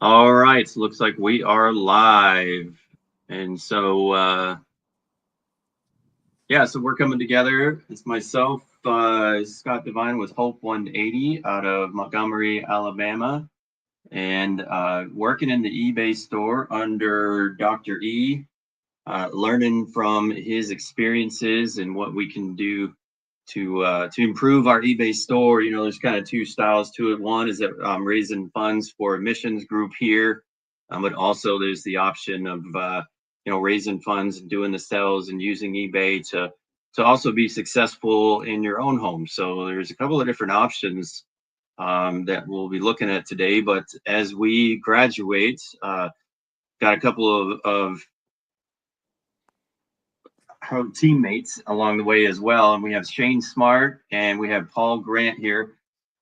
All right, so looks like we are live. And so yeah, so we're coming together. It's myself, Scott Devine with Hope 180 out of Montgomery, Alabama, and working in the eBay store under Dr. E, learning from his experiences and what we can do to improve our eBay store. You know, there's kind of two styles to it. One is that I'm raising funds for a missions group here, but also there's the option of raising funds and doing the sales and using eBay to also be successful in your own home. So there's a couple of different options that we'll be looking at today. But as we graduate, got a couple of our teammates along the way as well. And we have Shane Smart and we have Paul Grant here.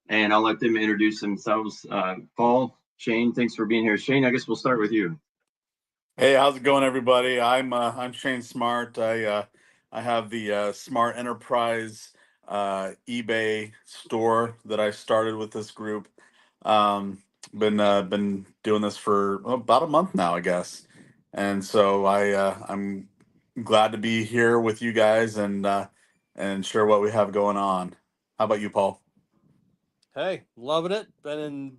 And I'll let them introduce themselves. Paul, Shane, thanks for being here. Shane, I guess we'll start with you. Hey, how's it going, everybody? I'm Shane Smart. I have the Smart Enterprise eBay store that I started with this group. Um, been doing this for about a month now, I guess, and so I'm glad to be here with you guys and share what we have going on. How about you, Paul? Hey, loving it. Been in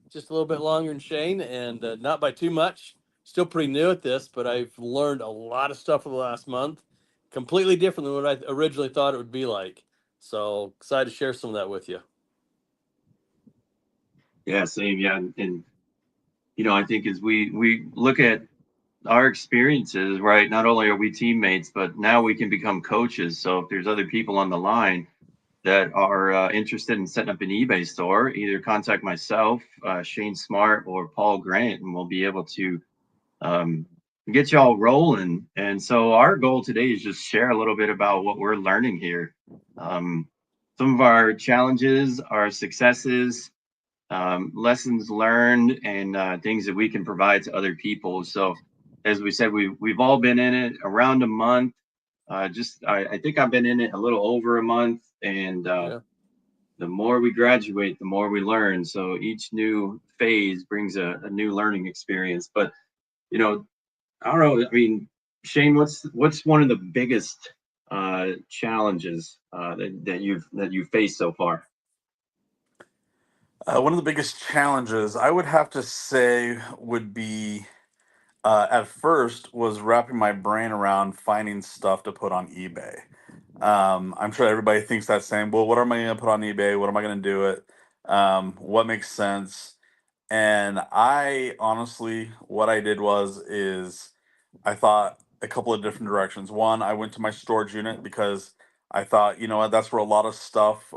just a little bit longer than Shane, and not by too much. Still pretty new at this, but I've learned a lot of stuff over the last month. Completely different than what I originally thought it would be like. So excited to share some of that with you. Yeah, same. Yeah, and I think as we look at our experiences, right? Not only are we teammates, but now we can become coaches. So if there's other people on the line that are interested in setting up an eBay store, either contact myself, Shane Smart, or Paul Grant, and we'll be able to um, get y'all rolling. And so our goal today is just share a little bit about what we're learning here. Um, some of our challenges, our successes, lessons learned, and things that we can provide to other people. So, as we said, we've all been in it around a month. I think I've been in it a little over a month, and Yeah. the more we graduate, the more we learn. So each new phase brings a new learning experience. But you know, I don't know. I mean, Shane, what's one of the biggest challenges that you've faced so far? One of the biggest challenges I would have to say would be at first was wrapping my brain around finding stuff to put on eBay. I'm sure everybody thinks that same. Well, what am I going to put on eBay? What am I going to do it? What makes sense? And I honestly, what I did is I thought a couple of different directions. One, I went to my storage unit because I thought, you know what, that's where a lot of stuff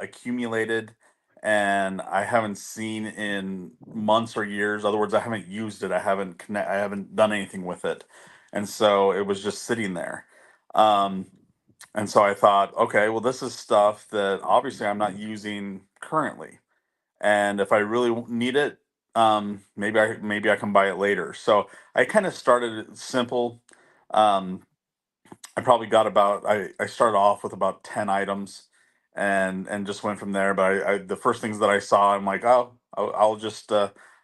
accumulated, and I haven't seen in months or years. In other words, I haven't used it. I haven't done anything with it, and so it was just sitting there. Um, and so I thought, okay, well, this is stuff that obviously I'm not using currently, and if I really need it, maybe I can buy it later. So I kind of started it simple. Um, I probably got about I started off with about 10 items, and just went from there. But the first things that I saw, I'm like, oh, I'll just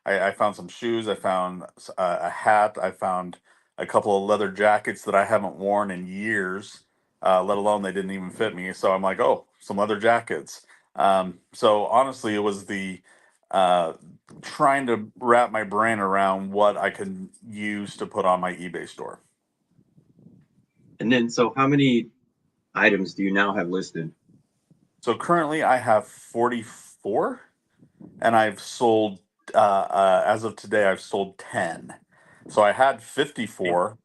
I found some shoes, I found a hat, I found a couple of leather jackets that I haven't worn in years, let alone they didn't even fit me. So I'm like, oh, some leather jackets. So honestly, it was the uh, trying to wrap my brain around what I can use to put on my eBay store. And then, so how many items do you now have listed? So currently I have 44, and I've sold, as of today, I've sold 10. So I had 54,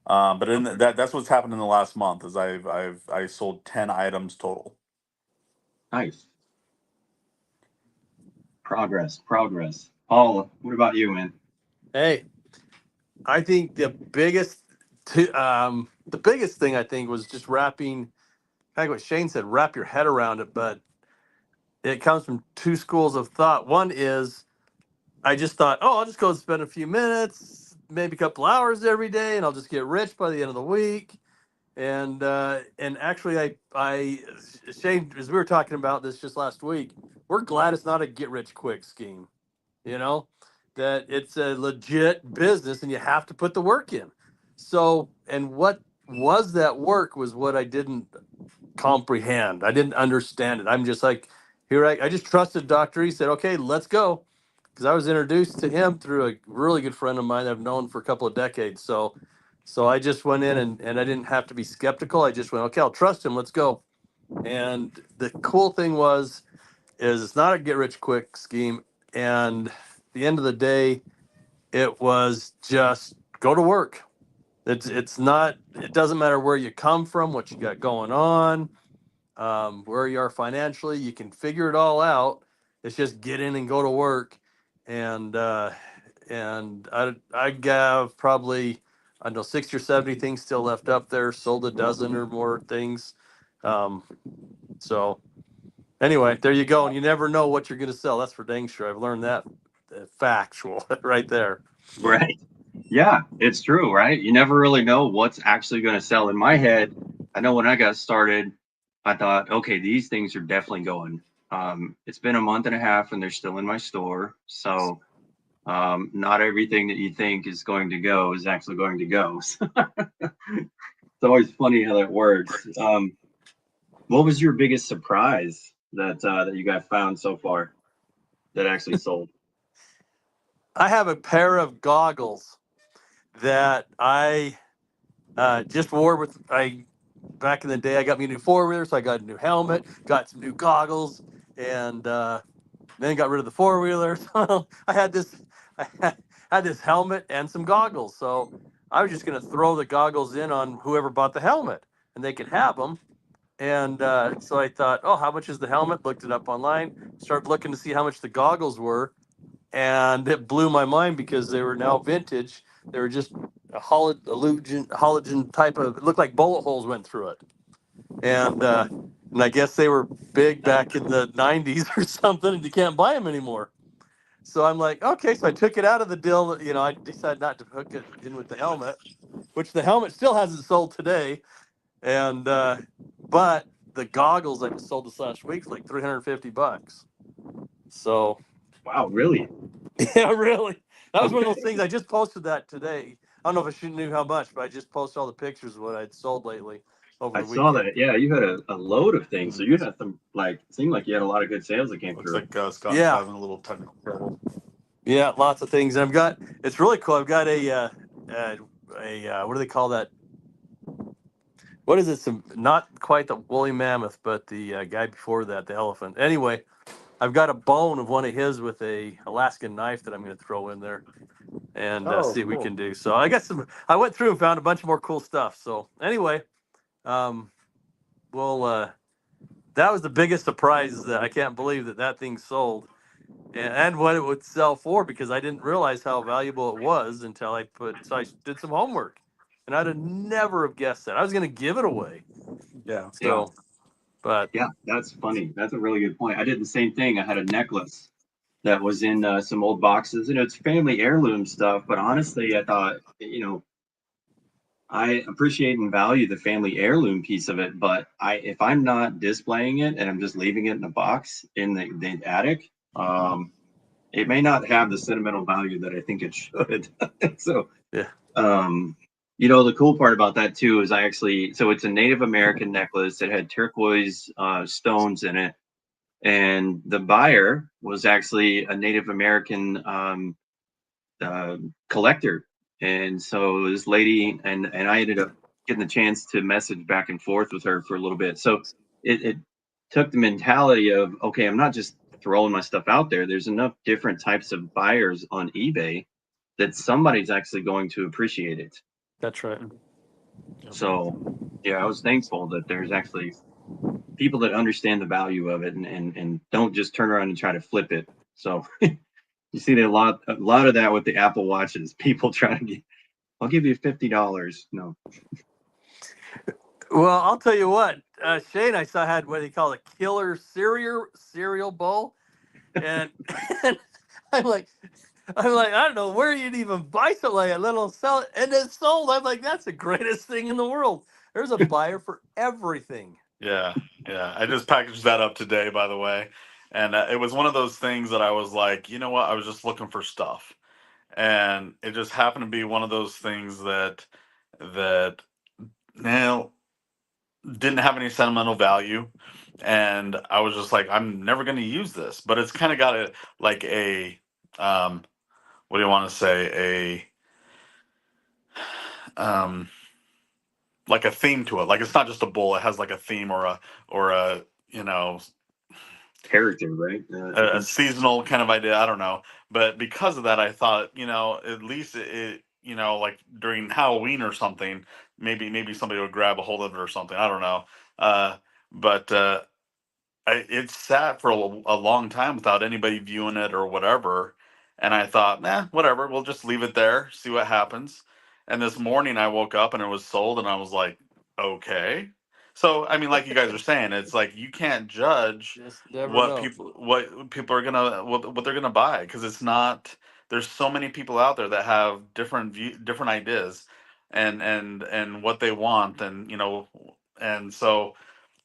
but that's what's happened in the last month is I sold 10 items total. Nice. Progress, progress. Paul, what about you, man? Hey, I think the biggest thing I think was just wrapping, kind of what Shane said, wrap your head around it. But it comes from two schools of thought. One is I just thought, oh, I'll just go and spend a few minutes, maybe a couple hours every day, and I'll just get rich by the end of the week. And actually, I Shane, as we were talking about this just last week, we're glad it's not a get rich quick scheme, you know. that it's a legit business and you have to put the work in. So, and what was that work was what I didn't comprehend. I didn't understand it. I'm just like, I just trusted Doctor. He said, okay, let's go. Because I was introduced to him through a really good friend of mine that I've known for a couple of decades. So I just went in and I didn't have to be skeptical. I just went, okay, I'll trust him. Let's go. And the cool thing is it's not a get rich quick scheme. And at the end of the day, it was just go to work. It's not, it doesn't matter where you come from, what you got going on, where you are financially, you can figure it all out. It's just get in and go to work. And, I have probably, I don't know, 60 or 70 things still left up there, sold a dozen or more things. Um, so anyway, there you go. And you never know what you're going to sell. That's for dang sure. I've learned that factual right there. Right. Yeah, it's true, right? You never really know what's actually going to sell. In my head, I know when I got started, I thought, okay, these things are definitely going. It's been a month and a half and they're still in my store. So not everything that you think is going to go is actually going to go. It's always funny how that works. What was your biggest surprise that you guys found so far that actually sold? I have a pair of goggles that I just wore with back in the day. I got me a new four-wheeler, so I got a new helmet, got some new goggles, and then got rid of the four-wheeler. So I had this helmet and some goggles. So I was just going to throw the goggles in on whoever bought the helmet, and they could have them. And so I thought, oh, how much is the helmet? Looked it up online, started looking to see how much the goggles were, and it blew my mind because they were now vintage. They were just a halogen type of. It looked like bullet holes went through it, and I guess they were big back in the '90s or something, and you can't buy them anymore. So I'm like, okay. So I took it out of the deal. You know, I decided not to hook it in with the helmet, which the helmet still hasn't sold today. And but the goggles I just sold this last week for like $350. So Wow, really? yeah, really. That was one of Okay. those things. I just posted that today. I don't know if I should knew how much, but I just posted all the pictures of what I'd sold lately over I the saw weekend. that. Yeah, you had a load of things. So you had some, like, seemed like you had a lot of good sales that came Looks through. like Scott's Yeah, having a little technical trouble. yeah, lots of things. And I've got. It's really cool. I've got what do they call that? What is it? Some not quite the woolly mammoth, but the guy before that, the elephant. Anyway, I've got a bone of one of his with a Alaskan knife that I'm going to throw in there and Oh, see what we cool. can do. So I got some. I went through and found a bunch of more cool stuff. So anyway, um, we'll. That was the biggest surprise. Is that I can't believe that thing sold, and what it would sell for because I didn't realize how valuable it was until I put. So I did some homework, and I'd have never have guessed that. I was going to give it away. Yeah. Yeah. So, but Yeah, that's funny. That's a really good point. I did the same thing. I had a necklace that was in some old boxes, and it's family heirloom stuff. But honestly, I thought, I appreciate and value the family heirloom piece of it. But if I'm not displaying it and I'm just leaving it in a box in the attic, it may not have the sentimental value that I think it should. So, yeah, um, the cool part about that too is so it's a Native American necklace. It had turquoise stones in it, and the buyer was actually a Native American collector. And so this lady and I ended up getting the chance to message back and forth with her for a little bit. So it took the mentality of, okay, I'm not just throwing my stuff out there. There's enough different types of buyers on eBay that somebody's actually going to appreciate it. that's right. So yeah, I was thankful that there's actually people that understand the value of it and don't just turn around and try to flip it. So you see a lot of that with the Apple Watches. People trying to get, I'll give you $50. No. Well, I'll tell you what. Shane, I saw had what they call a killer cereal bowl, and, and I'm like, I don't know where you'd even buy something like that, let alone sell it, and it's sold. I'm like, that's the greatest thing in the world. There's a buyer for everything. Yeah, yeah. I just packaged that up today, by the way, and it was one of those things that I was like, you know what? I was just looking for stuff, and it just happened to be one of those things that now didn't have any sentimental value, and I was just like, I'm never going to use this, but it's kind of got a like a what do you want to say, a like a theme to it. Like it's not just a bull; it has like a theme or a you know Character, right? I a think. seasonal kind of idea. I don't know, but because of that, I thought, at least like during Halloween or something, maybe somebody would grab a hold of it or something. I don't know, but it sat for a long time without anybody viewing it or whatever. And I thought, nah, whatever, we'll just leave it there, see what happens. And this morning I woke up and it was sold, and I was like, okay. So I mean, like you guys are saying, it's like you can't judge Just never know. what people are gonna what they're gonna buy, because it's not. There's so many people out there that have different ideas, and what they want, and so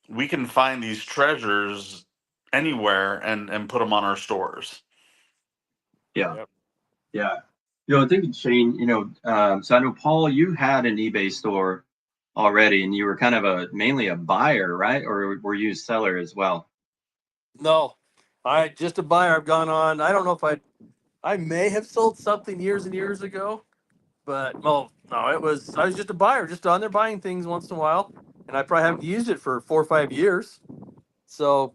we can find these treasures anywhere and put them on our stores. Yeah, Yep. yeah. I think Shane, so I know Paul, you had an eBay store already, and you were kind of mainly a buyer, right? Or were you a seller as well? No, I just a buyer. I've gone on. I don't know if I may have sold something years and years ago, but well, no, I was just a buyer, just on there buying things once in a while, and I probably haven't used it for 4 or 5 years. So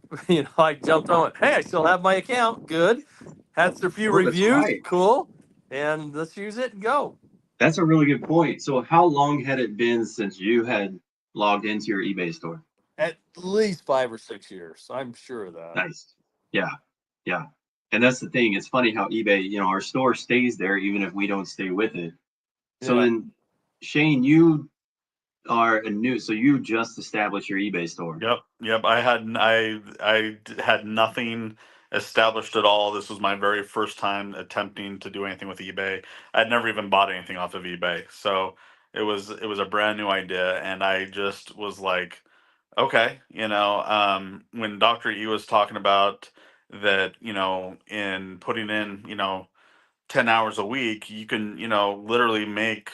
I jumped on it. Hey, I still have my account. Good. Had a few Oh, that's reviews. right. Cool. And let's use it and go. That's a really good point. So how long had it been since you had logged into your eBay store? At least 5 or 6 years. I'm sure of that. Nice. Yeah, yeah. And that's the thing. It's funny how eBay, our store stays there even if we don't stay with it. So Yeah. then, Shane, you are so you just established your eBay store. Yep. I had nothing established at all. This was my very first time attempting to do anything with eBay. I'd never even bought anything off of eBay, so it was a brand new idea, and I just was like, okay, when Dr. E was talking about that, in putting in, 10 hours a week, you can, literally make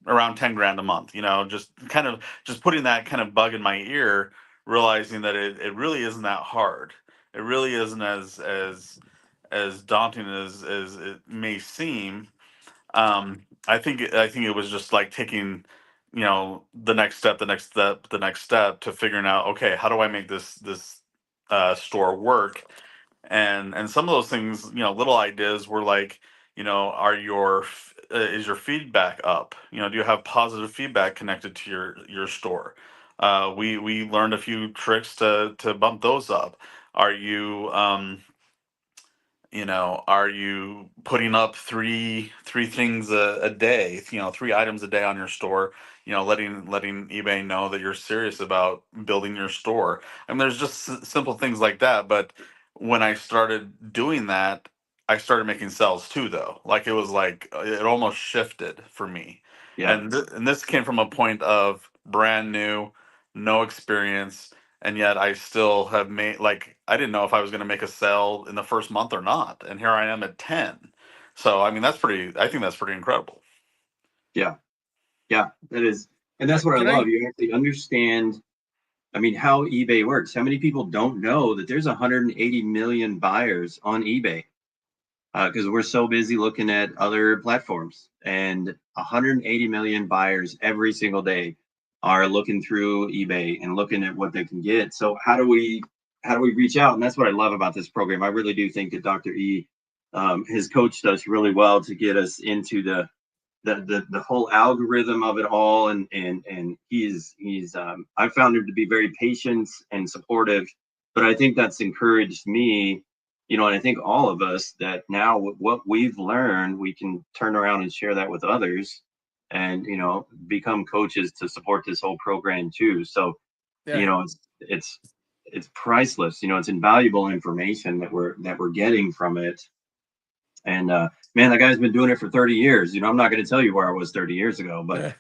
around 10 grand a month, just putting that kind of bug in my ear, realizing that it really isn't that hard. It really isn't as daunting as it may seem. I think it was just like taking, the next step, the next step, the next step, to figuring out, okay, how do I make this store work? And some of those things, little ideas were like, is your feedback up? Do you have positive feedback connected to your store? We learned a few tricks to bump those up. Are you are you putting up three things a day, 3 items a day on your store, letting eBay know that you're serious about building your store? I mean, there's just simple things like that, but when I started doing that, I started making sales too, though. Like it was like it almost shifted for me. Yeah. And this came from a point of brand new, no experience, and yet I still have made, like, I didn't know if I was going to make a sale in the first month or not, and here I am at 10. So I mean, I think that's pretty incredible. Yeah. Yeah. That is, and that's what I Can love. I? You actually understand, I mean, how eBay works. How many people don't know that there's 180 million buyers on eBay? Because we're so busy looking at other platforms, and 180 million buyers every single day are looking through eBay and looking at what they can get. So how do we reach out? And that's what I love about this program. I really do think that Dr. E has coached us really well to get us into the whole algorithm of it all, and he's I found him to be very patient and supportive, but I think that's encouraged me, and I think all of us, that now what we've learned, we can turn around and share that with others, and become coaches to support this whole program too. So Yeah. it's priceless. It's invaluable information that we're getting from it. And man, that guy's been doing it for 30 years. I'm not going to tell you where I was 30 years ago, but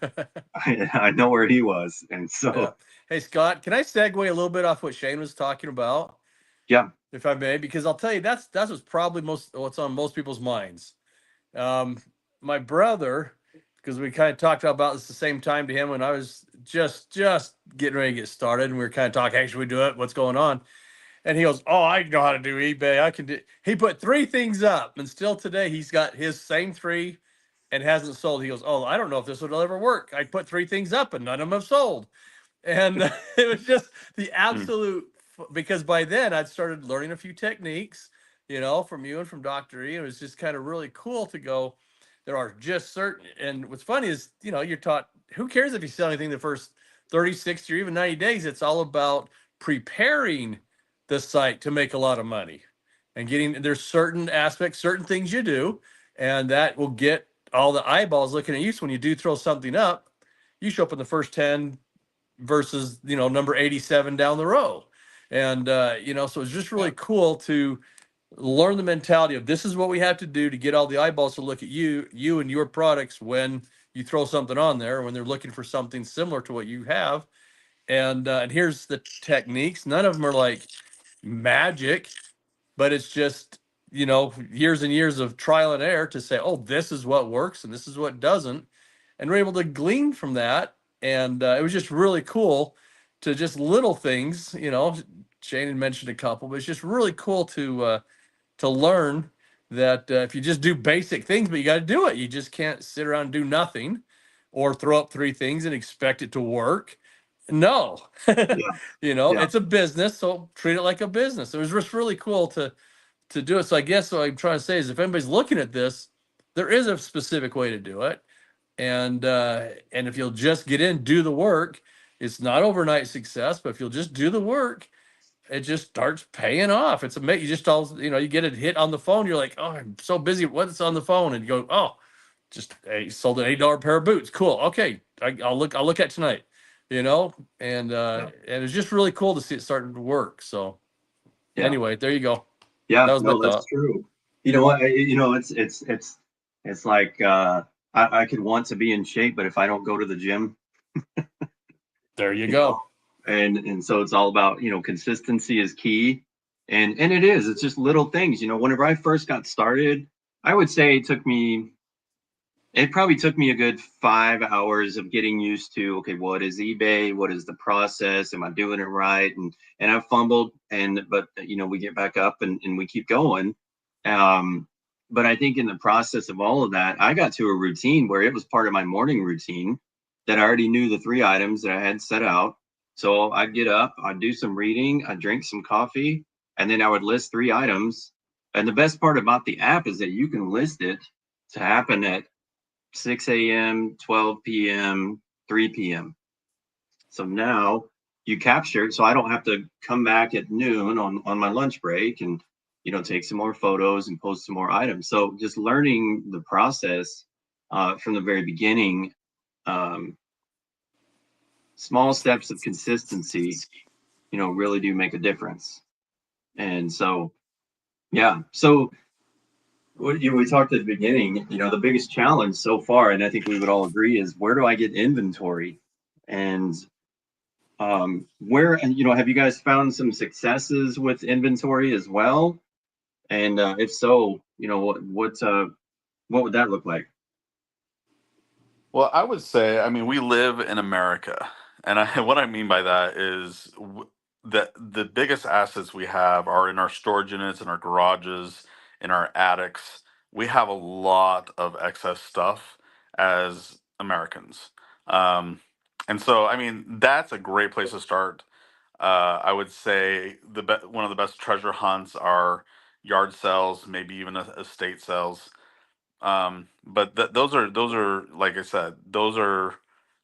I know where he was. And Yeah. so, Hey, Scott, can I segue a little bit off what Shane was talking about, yeah, if I may? Because I'll tell you, that's what's probably what's on most people's minds. My brother, because we kind of talked about this the same time to him when I was just getting ready to get started, and we were kind of talking, hey, should we do it? What's going on? And he goes, oh, I know how to do eBay. I can do. He put 3 things up, and still today he's got his same 3 and hasn't sold. He goes, oh, I don't know if this would ever work. I put 3 things up and none of them have sold. And it was just the Hmm. absolute, because by then I'd started learning a few techniques, from you and from Dr. E. It was just kind of really cool to go, there are just certain, and what's funny is, you're taught, who cares if you sell anything the first 30, 60, or even 90 days? It's all about preparing the site to make a lot of money and there's certain aspects, certain things you do, and that will get all the eyeballs looking at you. So when you do throw something up, you show up in the first 10 versus number 87 down the row. And so it's just really cool to learn the mentality of, this is what we have to do to get all the eyeballs to look at you and your products when you throw something on there, when they're looking for something similar to what you have. And here's the techniques. None of them are like magic, but it's just years and years of trial and error to say, oh, this is what works and this is what doesn't, and we're able to glean from that. And it was just really cool to just little things. Shane had mentioned a couple, but it's just really cool to learn that if you just do basic things, but you got to do it. You just can't sit around and do nothing, or throw up 3 things and expect it to work. No, Yeah, yeah, it's a business, so treat it like a business. It was just really cool to do it. So I guess what I'm trying to say is, if anybody's looking at this, there is a specific way to do it. And if you'll just get in, do the work, it's not overnight success, but if you'll just do the work, it just starts paying off. It's amazing. You just all, you get a hit on the phone. You're like, oh, I'm so busy. What's on the phone? And you go, oh, just hey, sold an $8 pair of boots. Cool. Okay. I'll look at tonight, yeah, and it's just really cool to see it starting to work. So yeah, anyway, there you go. yeah. That was my No, that's thought. true. You know what? It's like I could want to be in shape, but if I don't go to the gym, There you you know, go. and so it's all about consistency is key, and it is. It's just little things. Whenever I first got started, I would say it probably took me a good 5 hours of getting used to, okay, what is eBay? What is the process? Am I doing it right? And I've fumbled, but we get back up and we keep going. Um, but I think in the process of all of that, I got to a routine where it was part of my morning routine that I already knew the 3 items that I had set out. So I'd get up, I'd do some reading, I'd drink some coffee, and then I would list 3 items. And the best part about the app is that you can list it to happen at 6 a.m., 12 p.m., 3 p.m. So now you capture it. So I don't have to come back at noon on my lunch break and, take some more photos and post some more items. So just learning the process from the very beginning, um, small steps of consistency, really do make a difference. And so, yeah. So we talked at the beginning, the biggest challenge so far, and I think we would all agree, is where do I get inventory? And have you guys found some successes with inventory as well? And if so, what would that look like? Well, I would say, I mean, we live in America, and what I mean by that is that the biggest assets we have are in our storage units, in our garages, in our attics. We have a lot of excess stuff as Americans, um, and so I mean that's a great place to start. I would say one of the best treasure hunts are yard sales, maybe even estate sales. But those are like I said,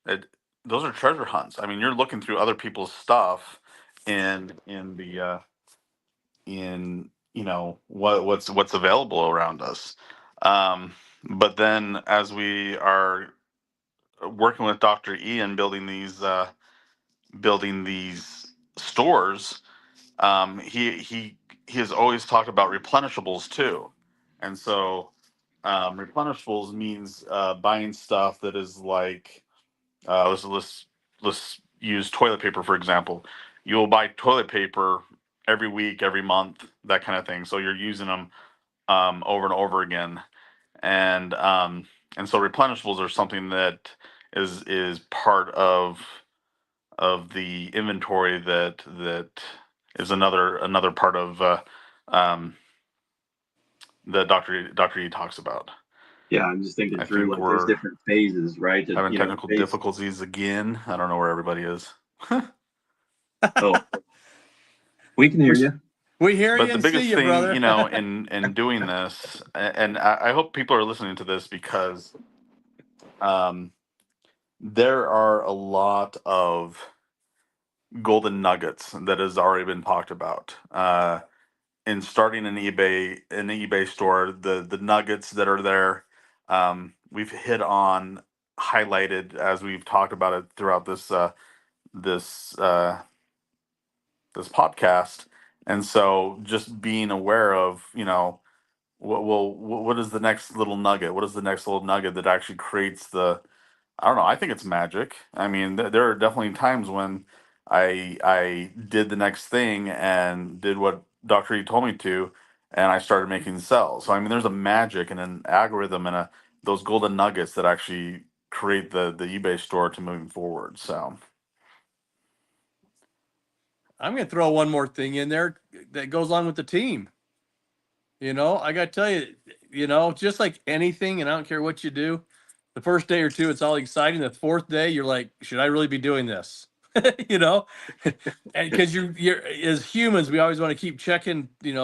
it, those are treasure hunts. I mean, you're looking through other people's stuff in the in what's available around us. Um, but then as we are working with Dr. E and building these stores, he has always talked about replenishables too, and so replenishables means buying stuff that is like let's use toilet paper for example. You'll buy toilet paper every week, every month, that kind of thing. So you're using them over and over again, and so replenishables are something that is part of the inventory that is another part of that Dr. E talks about. Yeah, I'm just thinking I through, think like, there's we're different phases, right? having You know, technical difficulties again. I don't know where everybody is. oh, we can hear you. We hear But you the and see biggest you, thing, brother. in doing this, and I hope people are listening to this, because there are a lot of golden nuggets that has already been talked about. In starting an eBay store, the nuggets that are there, we've hit on, highlighted as we've talked about it throughout this this podcast. And so just being aware of, what is the next little nugget? What is the next little nugget that actually creates I don't know. I think it's magic. I mean, there are definitely times when I did the next thing and did what Dr. E told me to, and I started making cells. So I mean, there's a magic and an algorithm and those golden nuggets that actually create the eBay store to moving forward. So I'm going to throw one more thing in there that goes on with the team. I got to tell you, just like anything, and I don't care what you do, the first day or two, it's all exciting. The fourth day, you're like, should I really be doing this? And because you're as humans, we always want to keep checking, did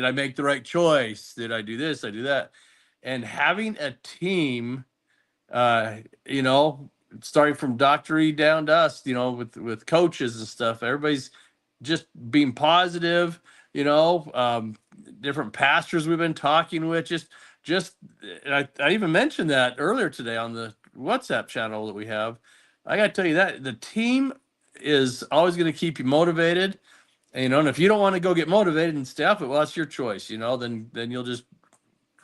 I make the right choice? Did I do this? I do that. And having a team, uh, you know, starting from Dr. E down to us, with coaches and stuff, everybody's just being positive, different pastors we've been talking with, just, and I even mentioned that earlier today on the WhatsApp channel that we have. I got to tell you that the team is always going to keep you motivated. And if you don't want to go get motivated and stay off it, well, that's your choice, then you'll just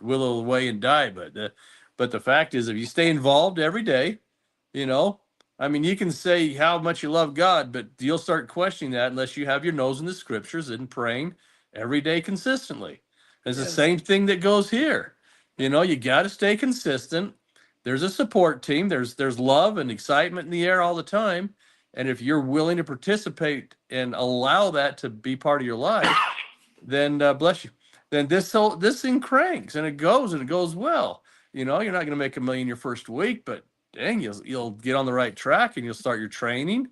willow away and die. But the fact is, if you stay involved every day, you know, I mean, you can say how much you love God, but you'll start questioning that unless you have your nose in the scriptures and praying every day consistently. It's the Yes. same thing that goes here. You got to stay consistent. There's a support team. There's love and excitement in the air all the time. And if you're willing to participate and allow that to be part of your life, then bless you. Then this thing cranks and it goes well. You're not going to make a million your first week, but dang, you'll get on the right track and you'll start your training.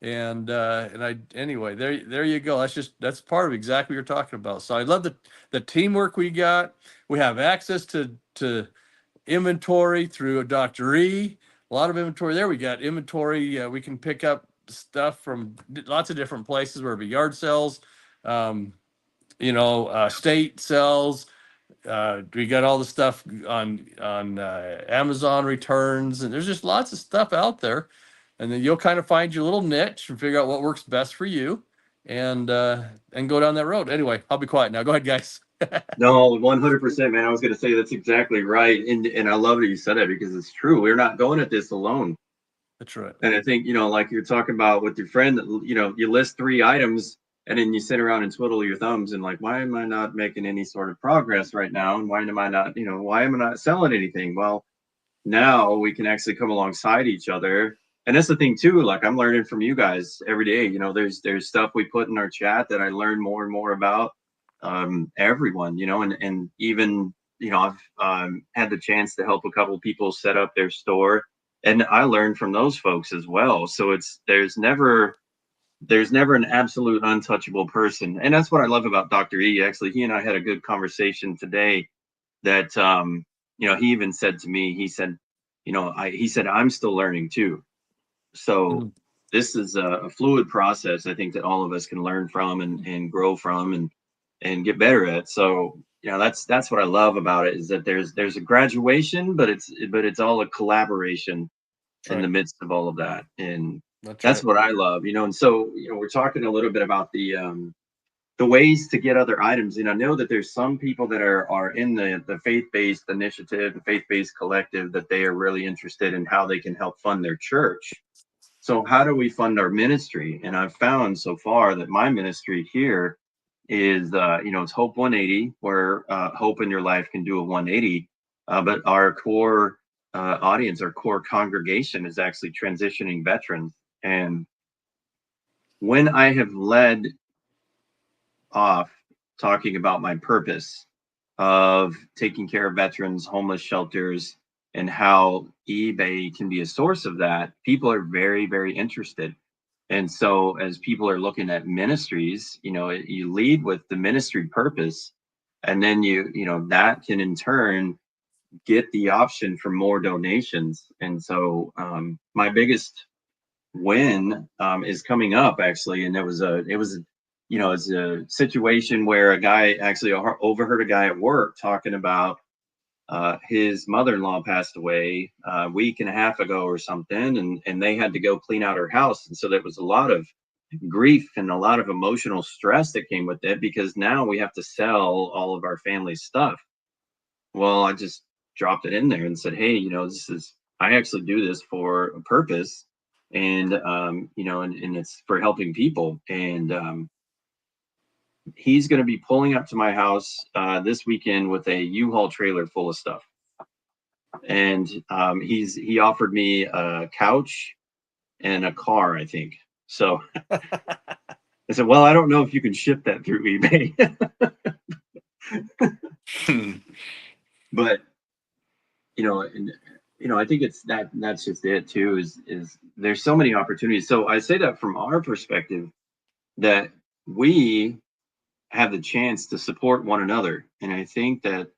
Anyway, there you go. That's part of exactly what you're talking about. So I love the teamwork we got. We have access to inventory through Dr. E. A lot of inventory there. We got inventory. We can pick up stuff from lots of different places, wherever yard sales. State sells. We got all the stuff on Amazon returns, and there's just lots of stuff out there. And then you'll kind of find your little niche and figure out what works best for you, and go down that road. Anyway, I'll be quiet now. Go ahead, guys. No, 100%, man. I was going to say that's exactly right. And I love that you said it because it's true. We're not going at this alone. That's right. And I think, like you're talking about with your friend, that, you list 3 items and then you sit around and twiddle your thumbs and like, why am I not making any sort of progress right now? And why am I not selling anything? Well, now we can actually come alongside each other. And that's the thing too, like I'm learning from you guys every day. There's stuff we put in our chat that I learn more and more about everyone, and even, I've had the chance to help a couple people set up their store, and I learned from those folks as well. So there's never an absolute untouchable person. And that's what I love about Dr. E. Actually, he and I had a good conversation today that he even said to me, he said, he said, I'm still learning too. So Mhm. this is a fluid process, I think, that all of us can learn from and grow from and get better at. So, that's what I love about it, is that there's a graduation, but it's all a collaboration That's in the right. midst of all of that. And That's that's right. what I love, and so, we're talking a little bit about the ways to get other items. And I know that there's some people that are in the faith-based initiative, the faith-based collective, that they are really interested in how they can help fund their church. So how do we fund our ministry? And I've found so far that my ministry here is, it's Hope 180, where Hope in Your Life can do a 180. but our core audience, our core congregation is actually transitioning veterans. And when I have led off talking about my purpose of taking care of veterans, homeless shelters, and how eBay can be a source of that, people are very, very interested. And so, as people are looking at ministries, you lead with the ministry purpose, and then that can in turn get the option for more donations. And so, my biggest win is coming up actually, and it's a situation where a guy actually overheard a guy at work talking about his mother-in-law passed away a week and a half ago or something, and they had to go clean out her house, and so there was a lot of grief and a lot of emotional stress that came with it because now we have to sell all of our family stuff. Well, I just dropped it in there and said, hey, I actually do this for a purpose, and and it's for helping people. And he's going to be pulling up to my house this weekend with a U-Haul trailer full of stuff. And he offered me a couch and a car, I think. So I said, well, I don't know if you can ship that through eBay. But I think that's just it too, is there's so many opportunities. So I say that from our perspective, that we have the chance to support one another. And I think that,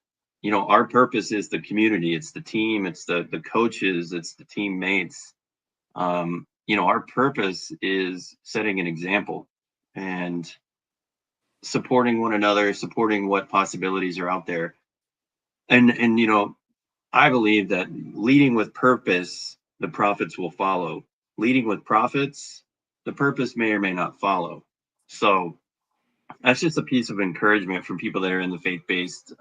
our purpose is the community, it's the team, it's the coaches, it's the teammates. Our purpose is setting an example and supporting one another, supporting what possibilities are out there. And I believe that leading with purpose, the profits will follow. Leading with profits, the purpose may or may not follow. So that's just a piece of encouragement from people that are in the faith-based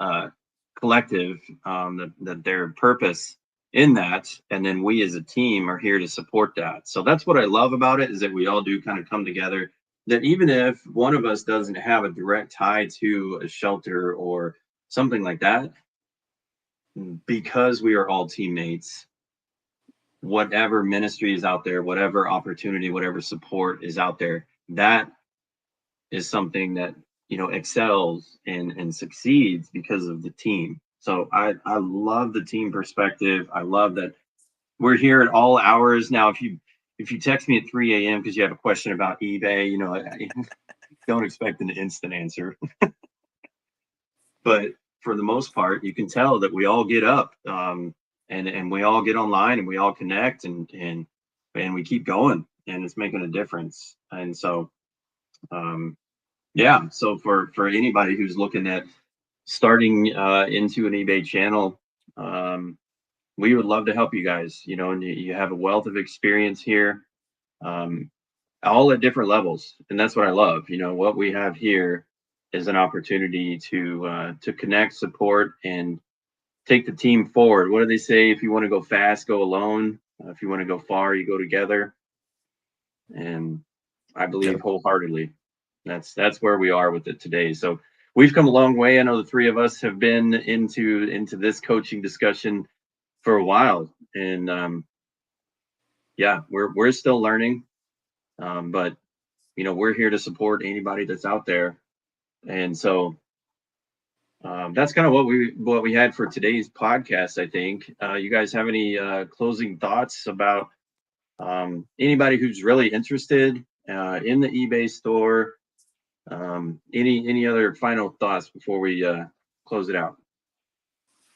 collective, that their purpose in that, and then we as a team are here to support that. So that's what I love about it, is that we all do kind of come together, that even if one of us doesn't have a direct tie to a shelter or something like that, because we are all teammates, whatever ministry is out there, whatever opportunity, whatever support is out there, that is something that excels and succeeds because of the team. So I love the team perspective. I love that we're here at all hours. Now, if you text me at 3 a.m. because you have a question about eBay, I don't expect an instant answer. But for the most part, you can tell that we all get up, and we all get online, and we all connect, and we keep going, and it's making a difference. And so, yeah. So for anybody who's looking at starting into an eBay channel, we would love to help you guys. And you have a wealth of experience here, all at different levels, and that's what I love. What we have here is an opportunity to connect, support, and take the team forward. What do they say? If you want to go fast, go alone. If you want to go far, you go together. And I believe wholeheartedly that's where we are with it today. So we've come a long way. I know the three of us have been into this coaching discussion for a while, and yeah, we're still learning, but we're here to support anybody that's out there. And so that's kind of what we had for today's podcast. I think you guys have any closing thoughts about anybody who's really interested in the eBay store? Any other final thoughts before we close it out?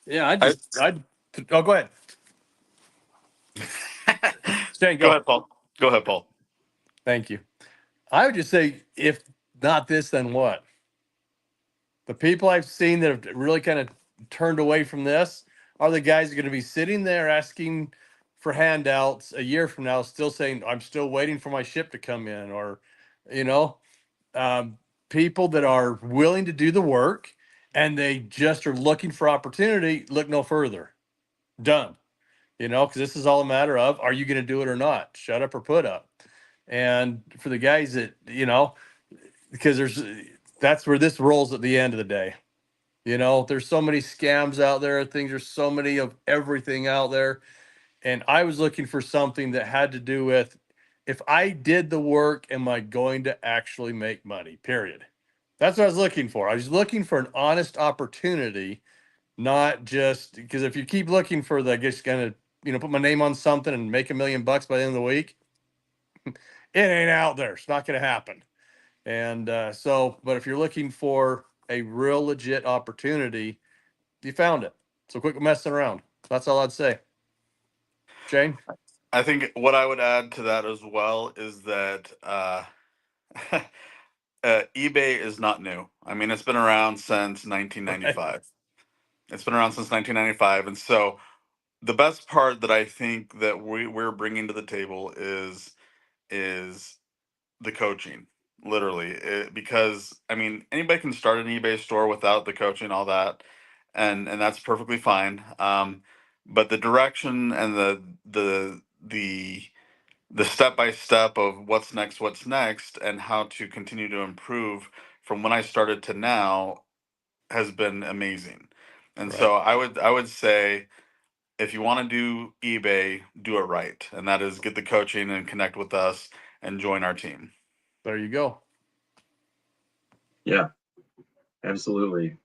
Yeah, oh, go ahead. Shane, Go ahead, Paul. Go ahead, Paul. Thank you. I would just say, if not this, then what? The people I've seen that have really kind of turned away from this are the guys that are going to be sitting there asking for handouts a year from now, still saying, I'm still waiting for my ship to come in. Or, you know, people that are willing to do the work and they just are looking for opportunity, look no further. Done. Because this is all a matter of, are you going to do it or not? Shut up or put up. And for the guys that, because that's where this rolls at the end of the day. There's so many scams out there. Things are so many of everything out there. And I was looking for something that had to do with, if I did the work, am I going to actually make money? Period. That's what I was looking for. I was looking for an honest opportunity, not just because if you keep looking for the, just gonna, put my name on something and make $1 million by the end of the week, it ain't out there. It's not going to happen. And but if you're looking for a real legit opportunity, you found it. So quit messing around. That's all I'd say. Shane? I think what I would add to that as well is that eBay is not new. I mean, it's been around since Right. 1995. It's been around since 1995, and so the best part that I think that we're bringing to the table is the coaching, literally, because I mean anybody can start an eBay store without the coaching, all that, and that's perfectly fine. But the direction and the step by step of what's next, and how to continue to improve from when I started to now has been amazing. And Right. so I would say if you want to do eBay, do it right, and that is get the coaching and connect with us and join our team. There you go. Yeah, absolutely.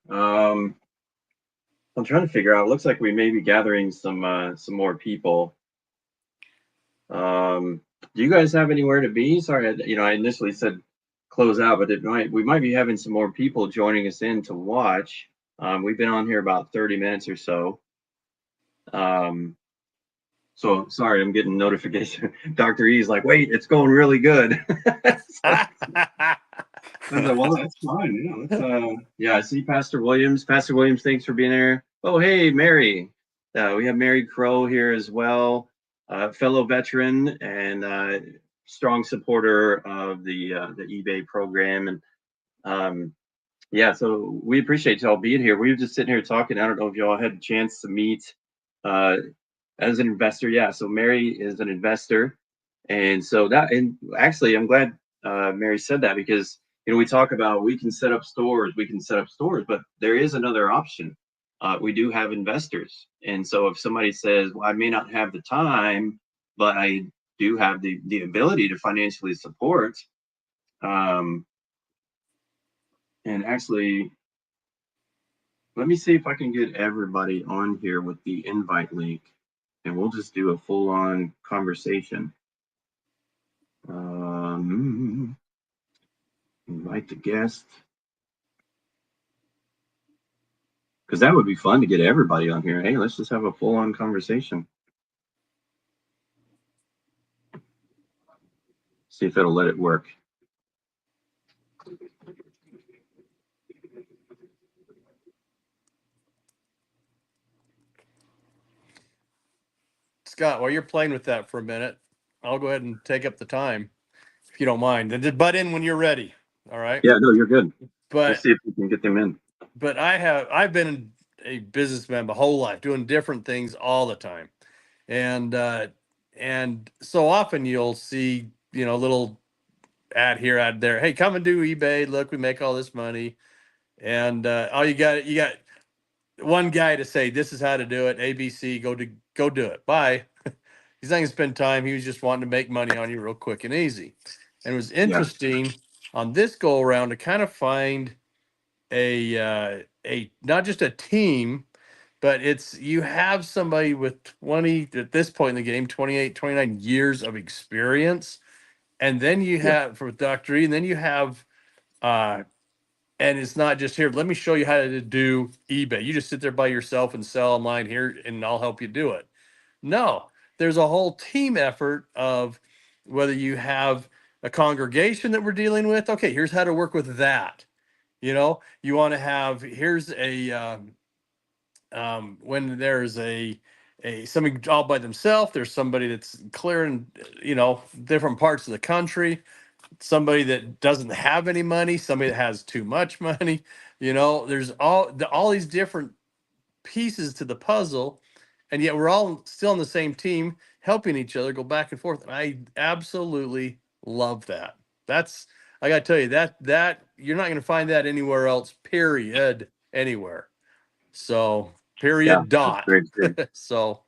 I'm trying to figure out. It looks like we may be gathering some more people. Do you guys have anywhere to be? Sorry, I initially said close out, but we might be having some more people joining us in to watch. We've been on here about 30 minutes or so. So sorry, I'm getting notification. Dr. E's like, wait, it's going really good. So, I was like, well, that's fine. Yeah, I see Pastor Williams. Pastor Williams, thanks for being there. Oh, hey, Mary. We have Mary Crow here as well, fellow veteran and strong supporter of the eBay program. And yeah, so we appreciate y'all being here. We were just sitting here talking. I don't know if y'all had a chance to meet uh, as an investor. Yeah, so Mary is an investor. And actually, I'm glad Mary said that because we talk about we can set up stores, but there is another option. We do have investors, and so if somebody says, "Well, I may not have the time, but I do have the ability to financially support," um, and actually, let me see if I can get everybody on here with the invite link, and we'll just do a full-on conversation. Invite the guest. Because that would be fun to get everybody on here. Hey, let's just have a full-on conversation. See if it'll let it work. Scott, while you're playing with that for a minute, I'll go ahead and take up the time, if you don't mind. And just butt in when you're ready. All right. Yeah, no, you're good. We'll But see if we can get them in. I've been a businessman my whole life, doing different things all the time. And so often you'll see, little ad here, ad there. Hey, come and do eBay. Look, we make all this money. And all you got one guy to say, this is how to do it. ABC, go do it. Bye. He's not gonna spend time. He was just wanting to make money on you real quick and easy. And it was Yeah, interesting on this go around to kind of find a not just a team, but it's you have somebody with 20 at this point in the game, 28, 29 years of experience. And then you yeah, have for Dr. E, and then you have and it's not just here, let me show you how to do eBay. You just sit there by yourself and sell online here, and I'll help you do it. No, there's a whole team effort of whether you have a congregation that we're dealing with. Okay, here's how to work with that. You want to have here's a when there's a somebody all by themselves. There's somebody that's clearing different parts of the country. Somebody that doesn't have any money. Somebody that has too much money. There's all these different pieces to the puzzle, and yet we're all still on the same team, helping each other go back and forth. And I absolutely love that. I got to tell you that you're not going to find that anywhere else. Period. Anywhere. So Yeah, period that's dot. great. Great. So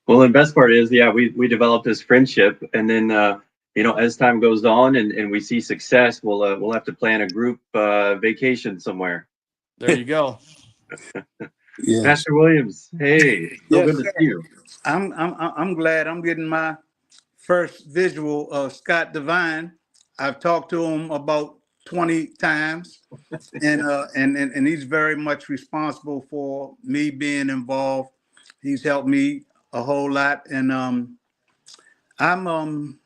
Well, the best part is, yeah, we developed this friendship, and then as time goes on and we see success, we'll have to plan a group vacation somewhere. there you go. Yes. Pastor Williams, hey, so Yes, good to sir. see you. I'm glad I'm getting my first visual of Scott Devine. I've talked to him about 20 times, and he's very much responsible for me being involved. He's helped me a whole lot, and I'm um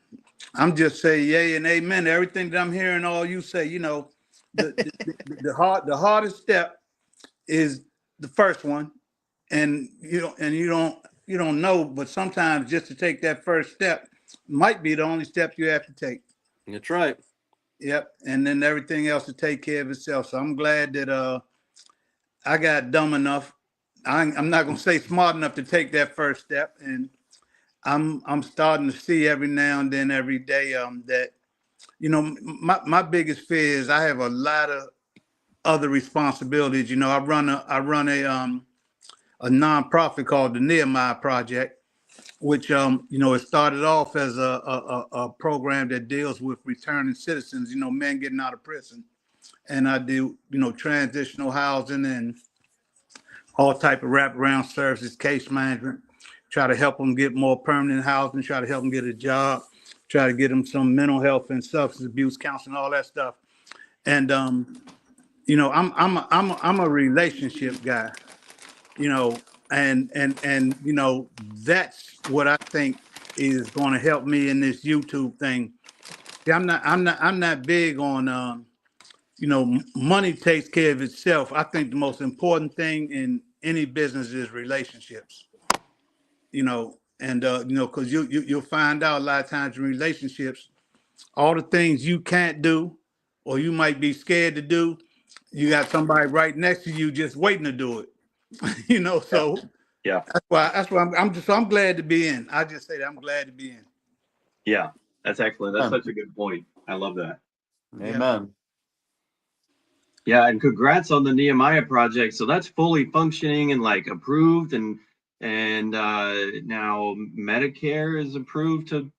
I'm just saying yay and amen to everything that I'm hearing all you say. The hardest step is the first one, and you don't know, but sometimes just to take that first step might be the only step you have to take. That's right. Yep, and then everything else to take care of itself. So I'm glad that I got dumb enough. I'm not gonna say smart enough to take that first step, and I'm starting to see every now and then, every day, that my biggest fear is I have a lot of other responsibilities. I run a nonprofit called the Nehemiah Project, which it started off as a program that deals with returning citizens, men getting out of prison, and I do transitional housing and all type of wraparound services, case management, try to help them get more permanent housing, try to help them get a job, try to get them some mental health and substance abuse counseling, all that stuff. And I'm a relationship guy, and that's what I think is going to help me in this YouTube thing. See, I'm not big on money takes care of itself. I think the most important thing in any business is relationships. Because you'll find out a lot of times in relationships, all the things you can't do, or you might be scared to do, you got somebody right next to you just waiting to do it. Yeah, So yeah, that's why I'm glad to be in. I just say that I'm glad to be in. yeah. That's excellent. That's such a good point. I love that. Yeah. Amen. Yeah, and congrats on the Nehemiah project. So that's fully functioning and like approved, and now Medicare is approved to.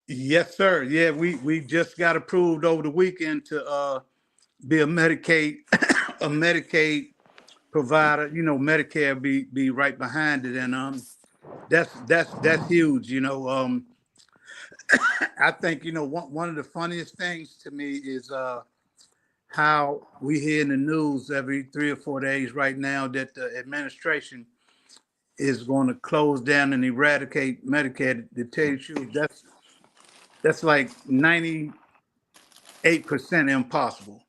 Yes, sir. Yeah, we just got approved over the weekend to be a Medicaid a Medicaid provider. Medicare be right behind it, and that's huge. I think one of the funniest things to me is how we hear in the news every 3 or 4 days right now that the administration is going to close down and eradicate Medicare. To tell you the truth, that's like 98% impossible.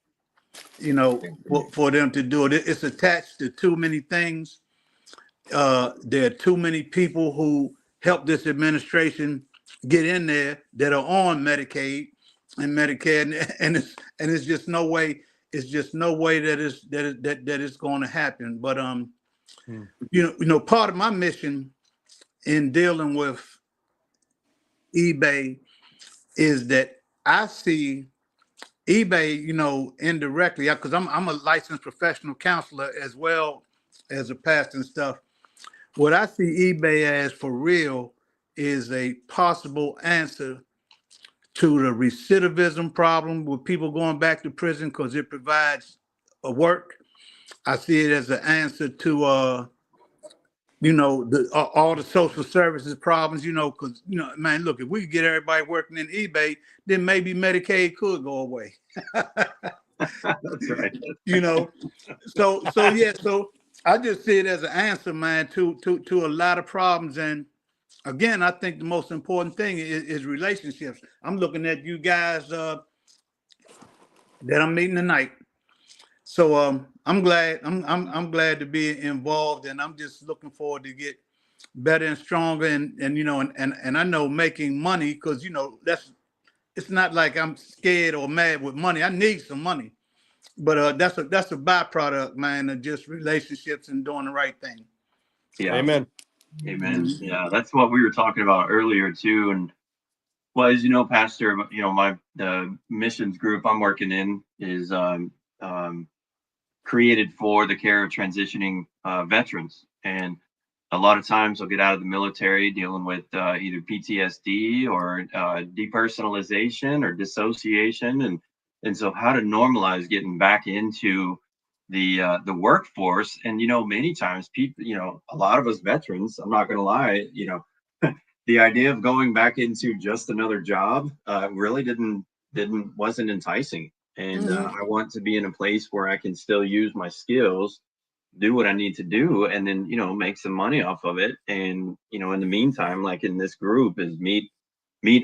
For them to do it. It's attached to too many things. There are too many people who help this administration get in there that are on Medicaid and Medicare, and it's just no way. It's just no way that it's going to happen. But Hmm. part of my mission in dealing with eBay is that I see eBay, indirectly, because I'm a licensed professional counselor as well as a pastor and stuff. What I see eBay as for real is a possible answer to the recidivism problem with people going back to prison because it provides a work. I see it as an answer to all the social services problems, because man, look, if we could get everybody working in eBay, then maybe Medicaid could go away. That's right. you know, so I just see it as an answer, man, to a lot of problems. And again, I think the most important thing is relationships. I'm looking at you guys that I'm meeting tonight. So I'm glad I'm glad to be involved, and I'm just looking forward to get better and stronger, and I know making money, because that's it's not like I'm scared or mad with money. I need some money, but that's a byproduct, man, of just relationships and doing the right thing. Yeah, Amen. amen. Yeah, that's what we were talking about earlier too. And well, as you know, Pastor, the missions group I'm working in is created for the care of transitioning veterans. And a lot of times they'll get out of the military dealing with either PTSD or depersonalization or dissociation, and so how to normalize getting back into the workforce. And many times people, a lot of us veterans, I'm not going to lie, the idea of going back into just another job really wasn't enticing. And I want to be in a place where I can still use my skills, do what I need to do, and then make some money off of it. And in the meantime, like in this group, is meet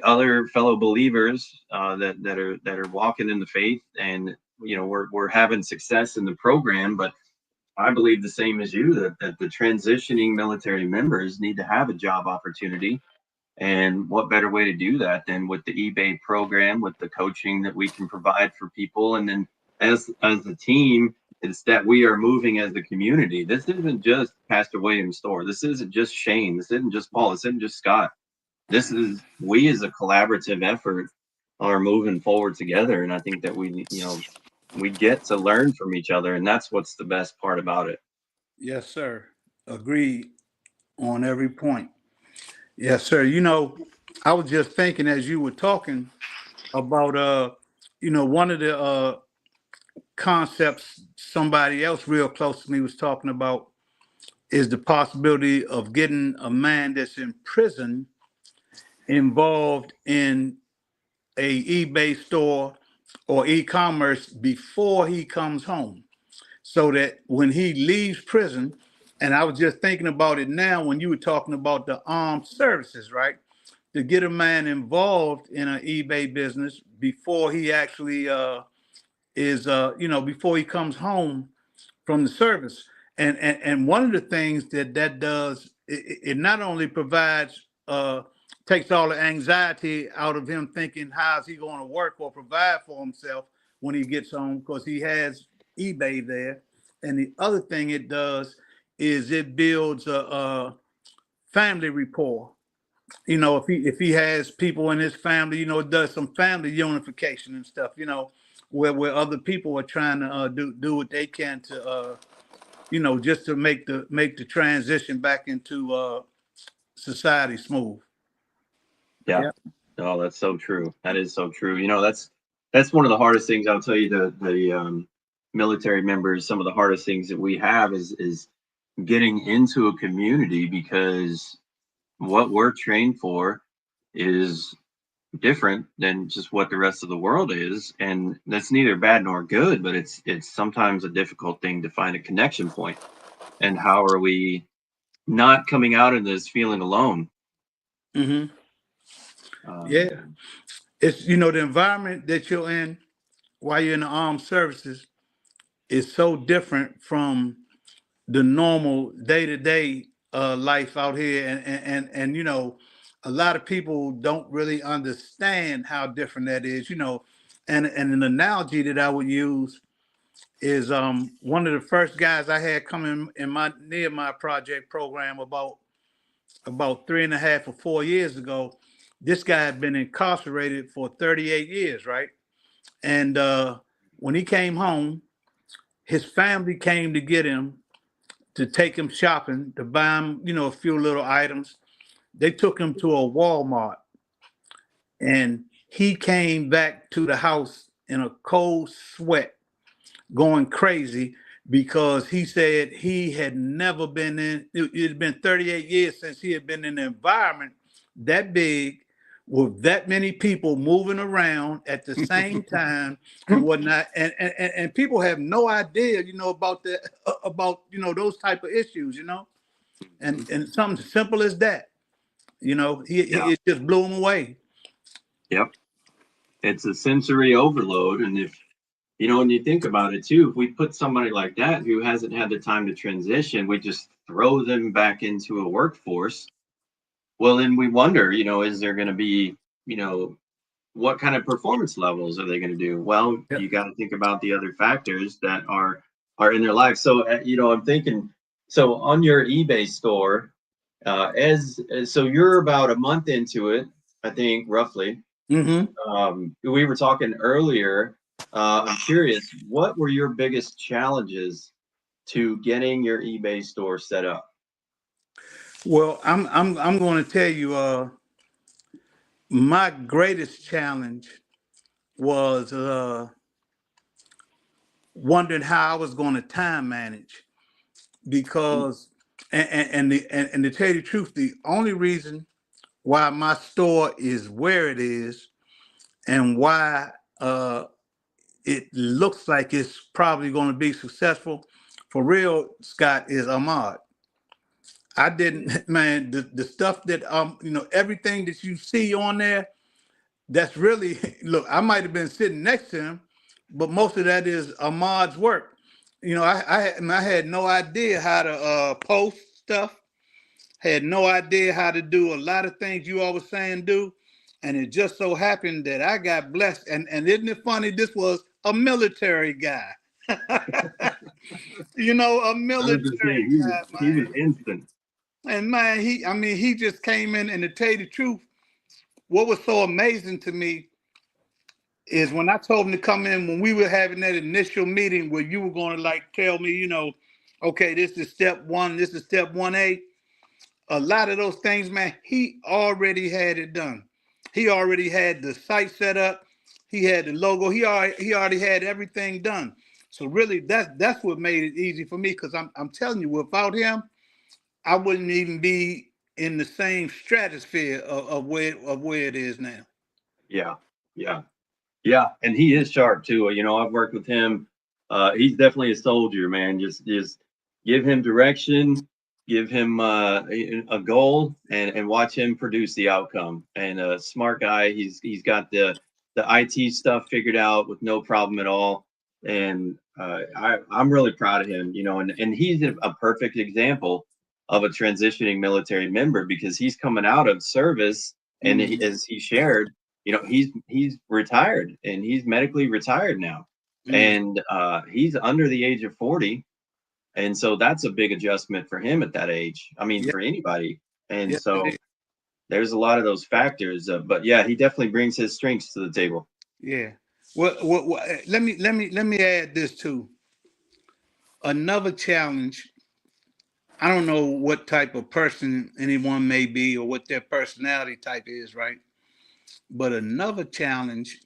other fellow believers that are walking in the faith, and we're having success in the program. But I believe the same as you, that the transitioning military members need to have a job opportunity. And what better way to do that than with the eBay program, with the coaching that we can provide for people. And then as a team, it's that we are moving as a community. This isn't just Pastor Williams' store. This isn't just Shane. This isn't just Paul. This isn't just Scott. This is we as a collaborative effort are moving forward together. And I think that we get to learn from each other. And that's what's the best part about it. Yes, sir. Agreed on every point. Yes, sir. I was just thinking as you were talking about one of the concepts somebody else real close to me was talking about is the possibility of getting a man that's in prison involved in a eBay store or e-commerce before he comes home, so that when he leaves prison, and I was just thinking about it now when you were talking about the armed services, right? To get a man involved in an eBay business before he actually before he comes home from the service. And one of the things that does, it not only provides, takes all the anxiety out of him thinking how's he going to work or provide for himself when he gets home, because he has eBay there. And the other thing it does is it builds a family rapport. If he has people in his family, it does some family unification and stuff, where other people are trying to do what they can to just to make the transition back into society smooth. Yeah. Yeah. Oh, that's so true. That is so true. That's one of the hardest things. I'll tell you, the military members, some of the hardest things that we have is getting into a community, because what we're trained for is different than just what the rest of the world is. And that's neither bad nor good, but it's sometimes a difficult thing to find a connection point. And how are we not coming out in this feeling alone? Mm-hmm. Um, Yeah. It's the environment that you're in while you're in the armed services is so different from the normal day-to-day life out here, and a lot of people don't really understand how different that is. And an analogy that I would use is one of the first guys I had come in my Nehemiah project program about 3.5 or 4 years ago. This guy had been incarcerated for 38 years, right? And when he came home, his family came to get him, to take him shopping, to buy him, a few little items. They took him to a Walmart, and he came back to the house in a cold sweat, going crazy, because he said he had never been it had been 38 years since he had been in an environment that big, with that many people moving around at the same time and whatnot. And people have no idea, about those type of issues, and something simple as that, yeah. it just blew him away. Yep. It's a sensory overload. And if, when you think about it too, if we put somebody like that who hasn't had the time to transition, we just throw them back into a workforce. Well, then we wonder, is there going to be, what kind of performance levels are they going to do? Well, Yeah. you got to think about the other factors that are in their life. So, I'm thinking, so on your eBay store, so you're about a month into it, I think, roughly. Mm-hmm. We were talking earlier I'm curious, what were your biggest challenges to getting your eBay store set up? Well, I'm going to tell you, my greatest challenge was wondering how I was going to time manage because, and to tell you the truth, the only reason why my store is where it is and why it looks like it's probably going to be successful for real, Scott, is Ahmad. I didn't, man, the stuff that, everything that you see on there, that's really, look, I might have been sitting next to him, but most of that is Ahmad's work. I had no idea how to post stuff, had no idea how to do a lot of things you all were saying do. And it just so happened that I got blessed. And isn't it funny? This was a military guy. A I was just military saying, guy, he was man. instant. And man, he just came in, and to tell you the truth, what was so amazing to me is when I told him to come in, when we were having that initial meeting where you were going to like tell me, okay, this is step one, this is step 1A. A lot of those things, man, he already had it done. He already had the site set up. He had the logo. He already had everything done. So really, that's what made it easy for me, because I'm telling you, without him, I wouldn't even be in the same stratosphere of where it is now. Yeah, yeah. Yeah, and he is sharp too. I've worked with him. He's definitely a soldier, man. Just give him direction, give him a goal, and watch him produce the outcome. And a smart guy. He's got the IT stuff figured out with no problem at all. And I'm really proud of him. And he's a perfect example of a transitioning military member because he's coming out of service, and Mhm. as he shared, he's retired and he's medically retired now, Mhm. and he's under the age of 40, and so that's a big adjustment for him at that age. I mean, Yeah, for anybody. And yes, it so is. there's a lot of those factors, but yeah, he definitely brings his strengths to the table. Yeah. Let me add this too. Another challenge. I don't know what type of person anyone may be or what their personality type is, right? But another challenge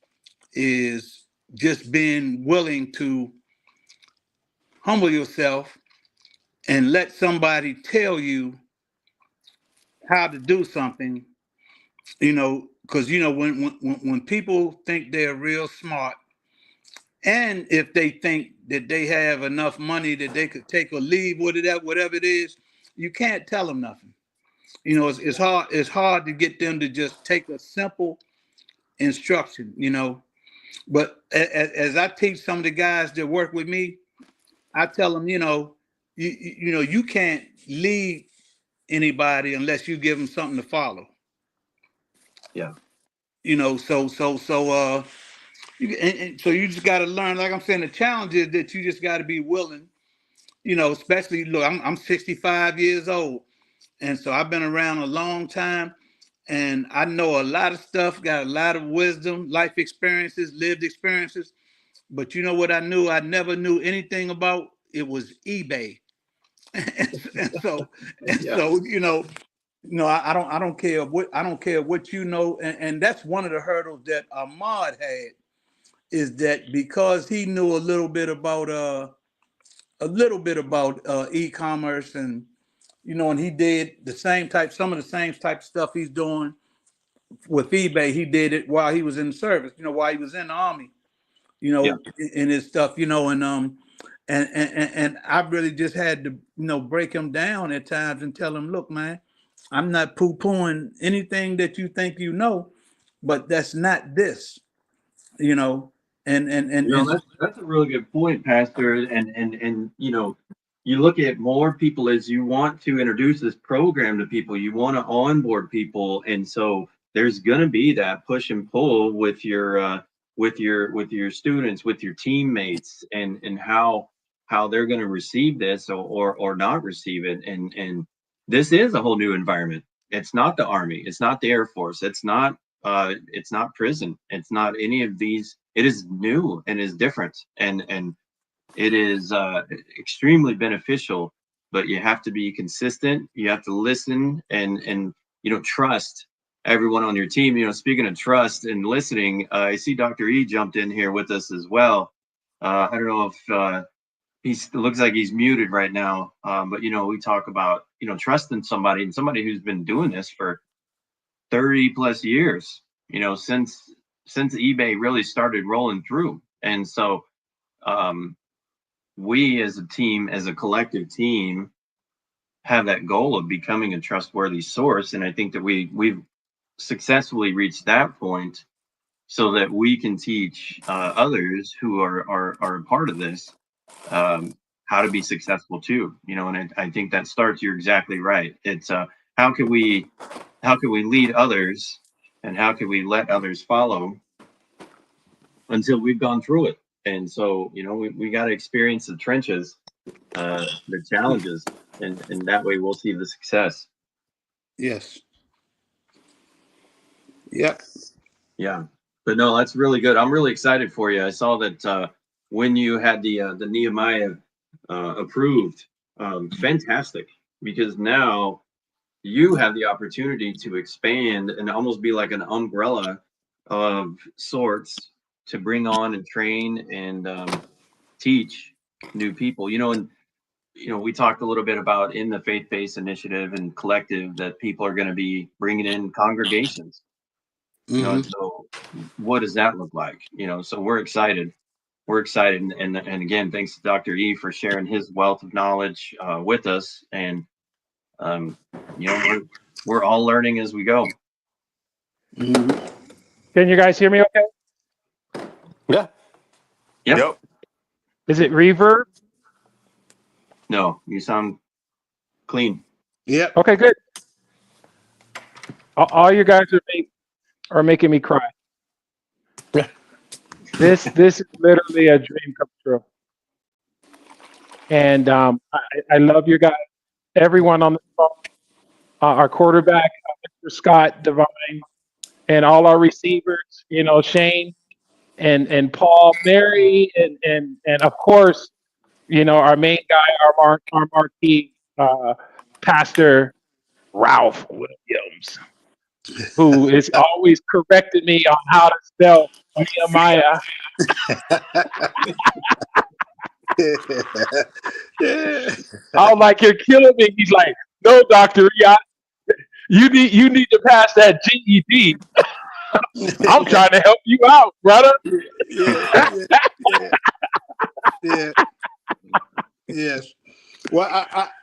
is just being willing to humble yourself and let somebody tell you how to do something, because when people think they're real smart, and if they think that they have enough money that they could take or leave whatever it is, you can't tell them nothing. It's hard to get them to just take a simple instruction. But as I teach some of the guys that work with me, I tell them, you can't lead anybody unless you give them something to follow. Yeah, So you just got to learn. Like I'm saying, the challenge is that you just got to be willing. Especially look, I'm 65 years old, and so I've been around a long time, and I know a lot of stuff. Got a lot of wisdom, life experiences, lived experiences. But you know what I knew? I never knew anything about. It was eBay. and so and yeah, so I don't care what and that's one of the hurdles that Ahmad had, is that because he knew a little bit about e-commerce, and he did some of the same type stuff he's doing with eBay. He did it while he was in the service, while he was in the army, yeah. in his stuff, and I really just had to, break him down at times and tell him, look, man, I'm not poo-pooing anything that you think but that's not this, you know, and That's a really good point, Pastor. And you look at more people as you want to introduce this program to people. You want to onboard people, and so there's going to be that push and pull with your students, with your teammates, and how they're going to receive this or not receive it. And this is a whole new environment. It's not the Army. It's not the Air Force. It's not prison. It's not any of these it is new and is different, and it is extremely beneficial. But you have to be consistent. You have to listen and trust everyone on your team. Speaking of trust and listening, I see Dr. E jumped in here with us as well. I don't know if it looks like he's muted right now. But we talk about trusting somebody, and somebody who's been doing this for 30 plus years. Since eBay really started rolling through, and so we as a team, as a collective team, have that goal of becoming a trustworthy source, and I think that we've successfully reached that point, so that we can teach others who are a part of this, how to be successful too. And I think that starts. You're exactly right. It's how can we lead others, and how can we let others follow until we've gone through it. And so we got to experience the trenches, the challenges, and that way we'll see the success. Yes. Yep. Yeah. But no, that's really good. I'm really excited for you. I saw that when you had the Nehemiah approved, fantastic, because now you have the opportunity to expand and almost be like an umbrella of sorts to bring on and train and teach new people. And we talked a little bit about in the faith-based initiative and collective that people are going to be bringing in congregations. And so what does that look like? So we're excited. And again, thanks to Dr. E for sharing his wealth of knowledge with us. And we're all learning as we go. Mm-hmm. Can you guys hear me okay? Yeah. Yep. Is it reverb? No, you sound clean. Yep. Okay, good. All you guys are making me cry. This is literally a dream come true. And I love you guys. Everyone on the phone, our quarterback, Mr. Scott Devine, and all our receivers, Shane and Paul, Mary, and of course, our main guy, our marquee pastor, Ralph Williams, who is always correcting me on how to spell Nehemiah. I'm like, you're killing me. He's like, no, Dr. E, you need to pass that GED. I'm trying to help you out, brother. Yeah. Yes. Well,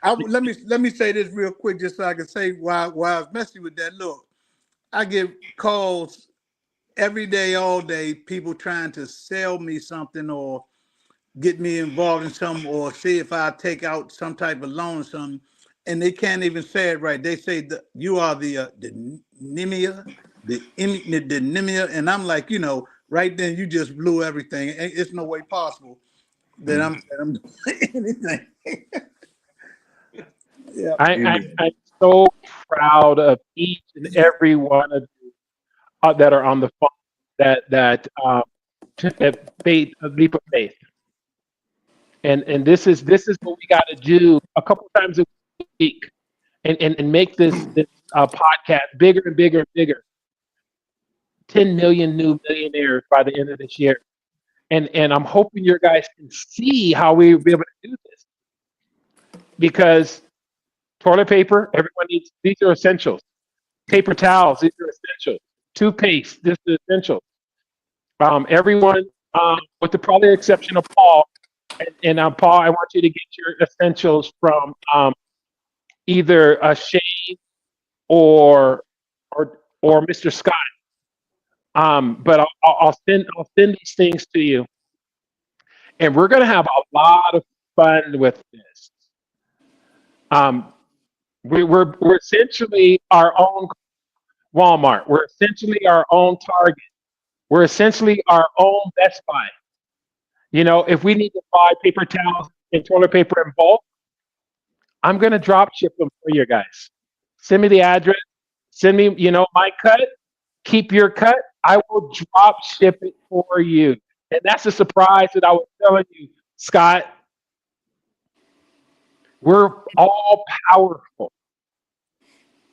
I let me say this real quick, just so I can say why I was messing with that. Look, I get calls every day, all day, people trying to sell me something or get me involved in something or see if I take out some type of loan or something, and they can't even say it right. They say that you are the Nimia, the Nimia, and I'm like, right then you just blew everything. It's no way possible that I'm doing anything. Yeah. I'm so proud of each and every one of you that are on the phone that took that faith, a leap of faith. And this is what we got to do a couple times a week, and make this podcast bigger and bigger and bigger. 10 million new millionaires by the end of this year, and I'm hoping your guys can see how we will be able to do this, because toilet paper, everyone needs. These are essentials. Paper towels, these are essentials. Toothpaste, this is essential. Everyone, with the probably exception of Paul, and Paul, I want you to get your essentials from either Shane or Mr. Scott. But I'll send these things to you, and we're gonna have a lot of fun with this. We're essentially our own Walmart. We're essentially our own Target. We're essentially our own Best Buy. If we need to buy paper towels and toilet paper in bulk, I'm going to drop ship them for you guys. Send me the address. Send me, my cut. Keep your cut. I will drop ship it for you. And that's a surprise that I was telling you, Scott. We're all powerful.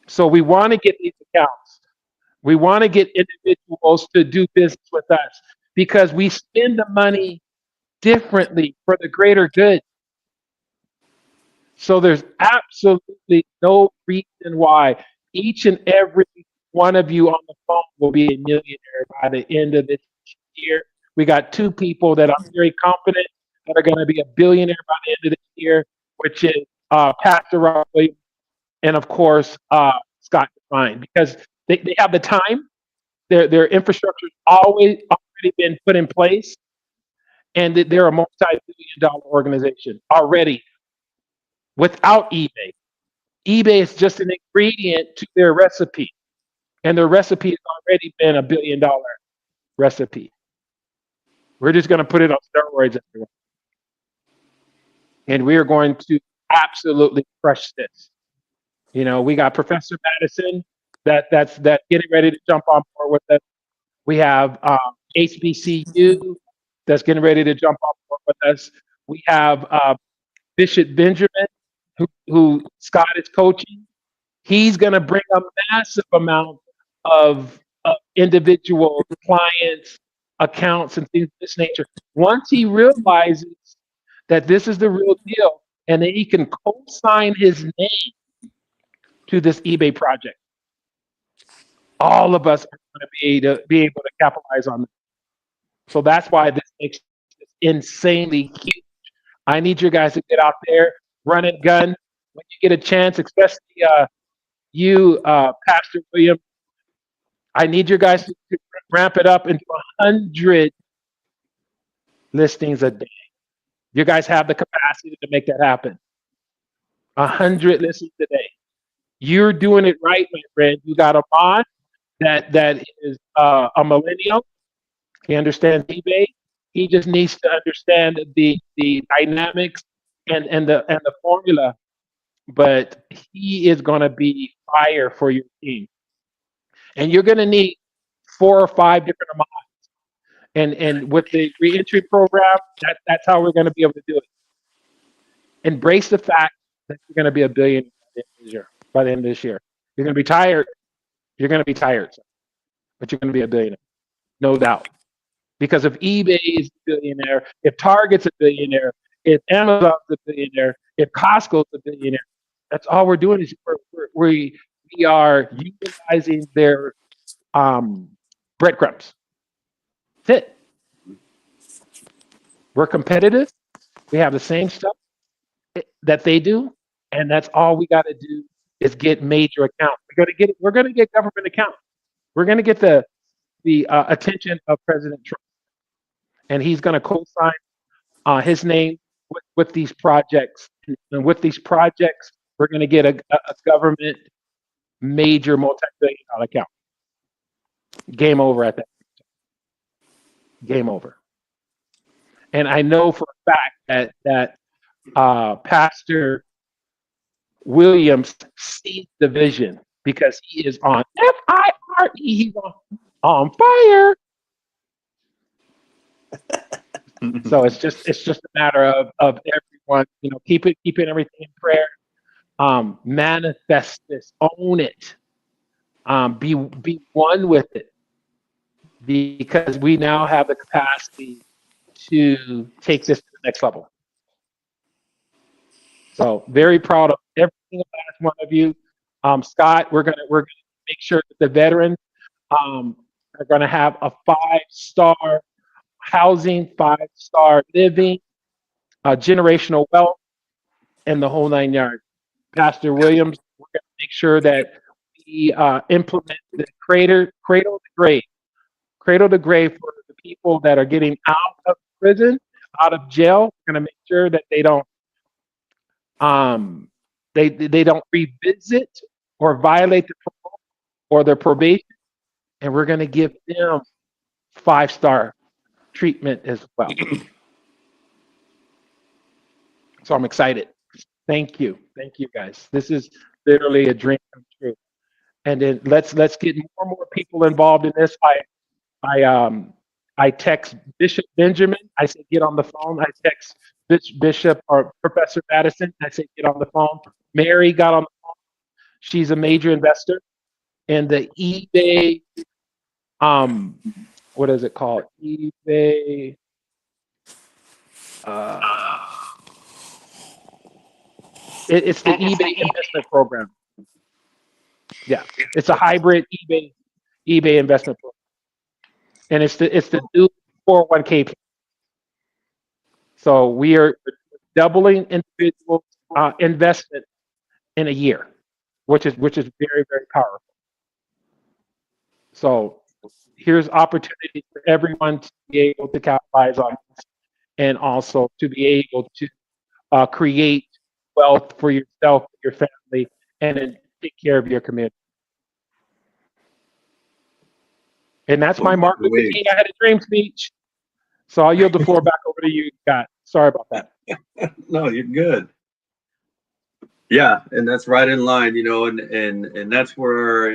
So we want to get these accounts. We want to get individuals to do business with us because we spend the money differently for the greater good. So there's absolutely no reason why each and every one of you on the phone will be a millionaire by the end of this year. We got two people that I'm very confident that are going to be a billionaire by the end of this year, which is Pastor Rob Williams and, of course, Scott Devine, because they have the time. Their infrastructure's always already been put in place, and they're a multi-billion dollar organization already without eBay. eBay is just an ingredient to their recipe, and their recipe has already been $1 billion recipe. We're just going to put it on steroids, everyone, and we are going to absolutely crush this. You know, we got Professor Madison that's getting ready to jump on board with us. We have HBCU that's getting ready to jump on board with us. We have Bishop Benjamin, who Scott is coaching. He's going to bring a massive amount of individual clients, accounts, and things of this nature. Once he realizes that this is the real deal, and then he can co-sign his name to this eBay project, all of us are going to be able to capitalize on this. So that's why this makes this insanely huge. I need you guys to get out there, run and gun when you get a chance, especially you, Pastor William. I need you guys to ramp it up into 100 listings a day. You guys have the capacity to make that happen. 100 listings a day. You're doing it right, my friend. You got a mod that is a millennial. He understands eBay. He just needs to understand the dynamics and the formula. But he is going to be fire for your team, and you're going to need 4 or 5 different amounts. And with the reentry program, that's how we're going to be able to do it. Embrace the fact that you're going to be a billionaire by the end of this year. You're going to be tired. You're going to be tired, but you're going to be a billionaire, no doubt. Because if eBay is a billionaire, if Target's a billionaire, if Amazon's a billionaire, if Costco's a billionaire, that's all we're doing is we are utilizing their breadcrumbs. That's it. We're competitive. We have the same stuff that they do, and that's all we got to do is get major accounts. We're going to get government accounts. We're going to get the attention of President Trump, and he's going to co-sign his name with these projects. And with these projects, we're going to get a government major multi-billion dollar account. Game over at that. Game over. And I know for a fact that Pastor Williams sees the vision because he is on FIRE. He's on fire. So it's just a matter of everyone, keeping everything in prayer. Manifest this, own it, be one with it, because we now have the capacity to take this to the next level. So very proud of every single last one of you. Scott, we're gonna make sure that the veterans are gonna have a 5-star housing, 5-star living, generational wealth, and the whole 9 yards. Pastor Williams, we're going to make sure that we implement the cradle to grave for the people that are getting out of prison, out of jail. We're going to make sure that they don't revisit or violate the parole or their probation, and we're going to give them 5-star treatment as well. So I'm excited. Thank you guys. This is literally a dream come true. And then let's get more and more people involved in this. I text Bishop Benjamin. I say get on the phone. I text Bishop or Professor Madison. I say get on the phone. Mary got on the phone. She's a major investor in the eBay. What is it called? eBay. Uh, it's the eBay investment program. Yeah, it's a hybrid eBay investment program, and it's the new 401k plan. So we are doubling individual investment in a year, which is very very powerful. So here's opportunity for everyone to be able to capitalize on this, and also to be able to create wealth for yourself, your family, and then take care of your community. And that's my Martin Luther King I Had a Dream speech. So I'll yield the floor back over to you, Scott. Sorry about that. No, you're good. Yeah, and that's right in line, and that's where,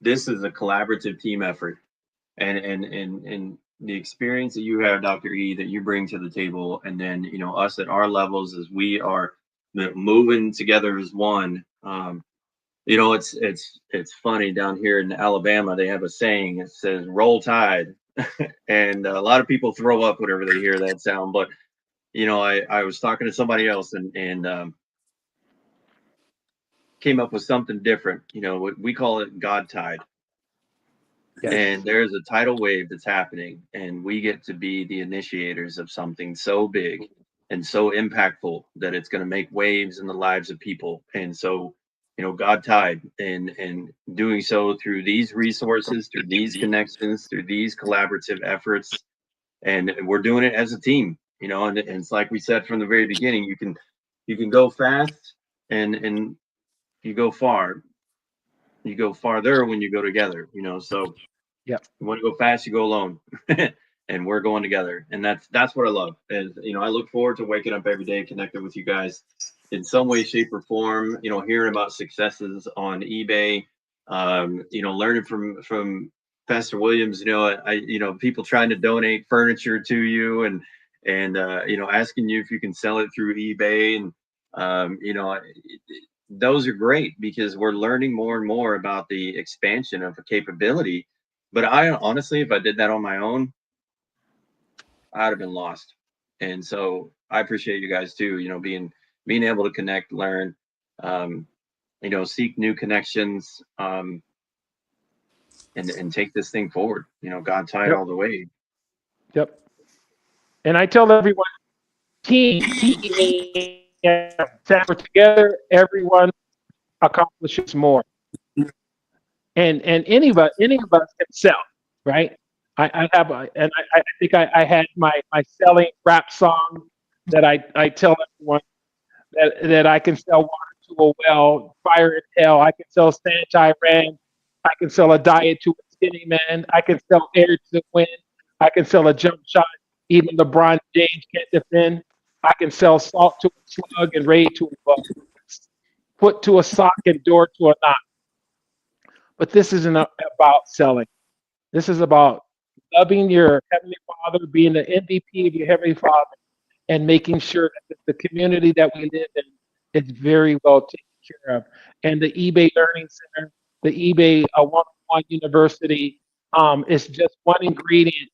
this is a collaborative team effort. And the experience that you have, Dr. E, that you bring to the table, and then, us at our levels as we are moving together as one. It's funny down here in Alabama, they have a saying, it says roll tide. And a lot of people throw up whenever they hear that sound, but I was talking to somebody else and came up with something different. We call it God tide. Yes. And there's a tidal wave that's happening, and we get to be the initiators of something so big and so impactful that it's going to make waves in the lives of people. And so, God tide, and doing so through these resources, through these connections, through these collaborative efforts, and we're doing it as a team. And it's like we said from the very beginning, you can go fast and you go far. You go farther when you go together. So. Yeah. You want to go fast, you go alone. And we're going together. And that's what I love. And I look forward to waking up every day connected with you guys in some way, shape, or form, hearing about successes on eBay, learning from Pastor Williams, people trying to donate furniture to you and asking you if you can sell it through eBay. And those are great because we're learning more and more about the expansion of a capability. But I honestly, if I did that on my own, I'd have been lost. And so I appreciate you guys too, being able to connect, learn, seek new connections, and take this thing forward. God tide all the way. Yep. And I tell everyone, team, we're together, everyone accomplishes more. And any of us can sell, right? I think I had my selling rap song that I tell everyone that I can sell water to a well, fire in hell. I can sell sand to Iran. I can sell a diet to a skinny man. I can sell air to the wind. I can sell a jump shot even LeBron James can't defend. I can sell salt to a slug and raid to a bug, foot to a sock and door to a knot. But this isn't about selling. This is about loving your Heavenly Father, being the MVP of your Heavenly Father, and making sure that the community that we live in is very well taken care of. And the eBay Learning Center, the eBay one-on-one university is just one ingredient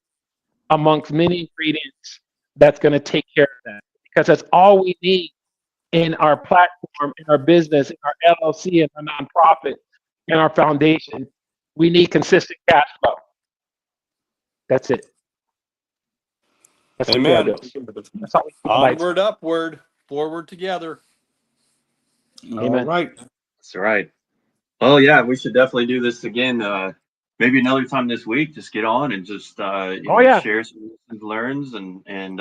amongst many ingredients that's going to take care of that. Because that's all we need in our platform, in our business, in our LLC, in our nonprofit, in our foundation. We need consistent cash flow. That's it. That's Amen. That's all we need. Onward, upward, forward together. All right. That's right. Oh yeah, we should definitely do this again. Maybe another time this week. Just get on and just share some lessons learned and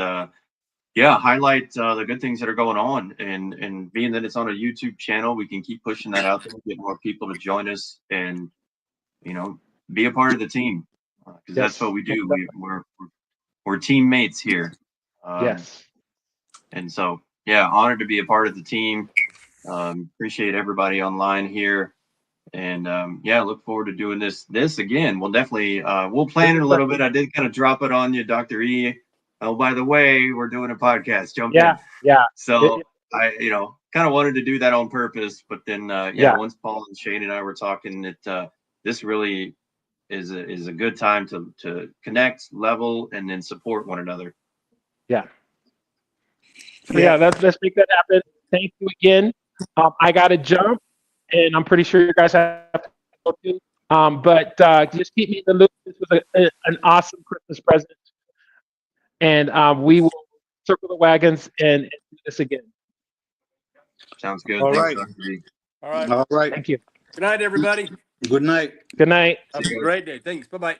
highlight the good things that are going on. And being that it's on a YouTube channel, we can keep pushing that out there, get more people to join us, and be a part of the team because that's what we do. We're teammates here. Yes. And so honored to be a part of the team. Appreciate everybody online here. And yeah, look forward to doing this again. We'll definitely we'll plan it a little bit. I did kind of drop it on you, Dr. E. Oh, by the way, we're doing a podcast. Jump Yeah, in. yeah, So I, kind of wanted to do that on purpose, but then yeah, yeah. once Paul and Shane and I were talking, that this really is a good time to connect, level, and then support one another. Yeah. So yeah, let's make that happen. Thank you again. I got to jump, and I'm pretty sure you guys have to go too. But just keep me in the loop. This was an awesome Christmas present, and we will circle the wagons and do this again. Sounds good. All Thanks, right. Dr. E. All right. All right. Thank you. Good night, everybody. Good night. Good night. Have a great day. Thanks. Bye bye.